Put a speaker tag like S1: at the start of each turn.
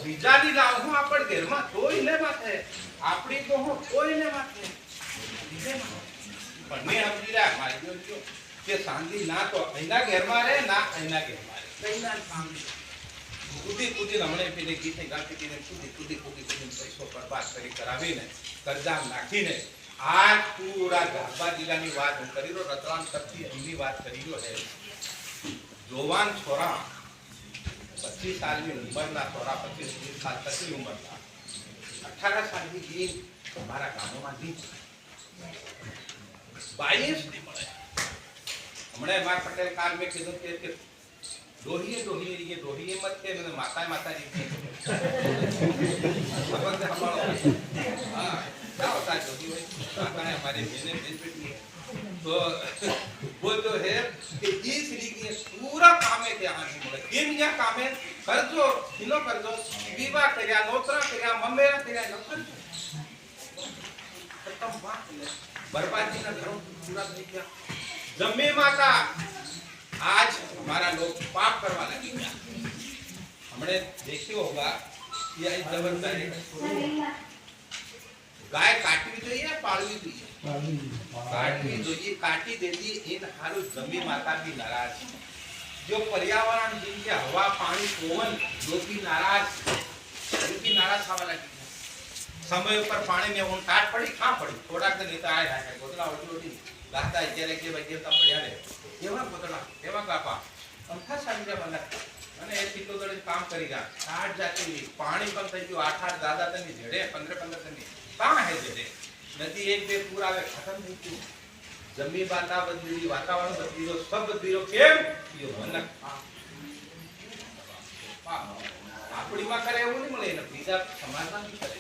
S1: બીજાની લાવું આપણ ઘરમાં કોઈને માથે આપણી તો હું કોઈને માથે પણ મેં સમજી રહ્યા મારી જો કે શાંતિ ના તો એના ઘરમાં રહે ના એના ઘરમાં રહે કઈના શાંતિ કુદી કુદી હમણે પેલે ગીતે ગાતી ને કુદી પૈસો બરબાદ કરી કરાવીને કરજા નાખીને આ પૂરા ગાભા જિલ્લાની વાત હું કરી રહ્યો રતલામ તકથી એમની વાત કરી રહ્યો છે જોવાન છોરા 25 साल की उम्र ना थोड़ा 25 साल तक की उम्र था 18 साल की ये हमारा गांव में दी 22 नहीं મળે हमने मार पटेल काल में किधर के दोहिए ये दोहिए मत के मैंने माता जी के समझ से हमारा हां क्या होता है दोहिए माता है हमारे बेने बेटी है तो वो जो है कि ये श्री की पूरा काम है क्या हानि बोले तीन क्या काम है करजो किलो करजो विवाह કર્યા નોતરા કર્યા મમેરા કર્યા લખન खत्म बात है बर्बादी का धर्म पूरा नहीं किया जम्मे माता आज हमारा लोग पाप करवा लगे क्या हमने देखियो होगा ये जबरदस्त गाय काटवी જોઈએ પાળવી જોઈએ काटवी જોઈએ काटी देती इन हारू जमी माता भी नाराज जो पर्यावरण जिनके हवा पानी पवन जो भी नाराज हवा लगी समय पर पानी में उन काट पड़ी कहां पड़ी थोड़ा के नहीं तो आए है गोदला ओटी गाता इजरे के बजे तो पड़िया रे एवा गोदला एवा कापा अंथा सांजे बंदा અને એ પિત્તો દડે કામ કરી ગયા 60 જાતી પાણી પણ થઈ ગયું 8 દાદા તની જેડે 15 તની કાં હે જેડે नदी एक बे पूरा वे खत्म થઈ ગયું જમી બાતા બદલી વાતાવરણ બદલી सब બદલી કેમ યો મનક આપણી માં કરે એવું નહીં મળે ને બીજા સમાજમાં નહીં કરે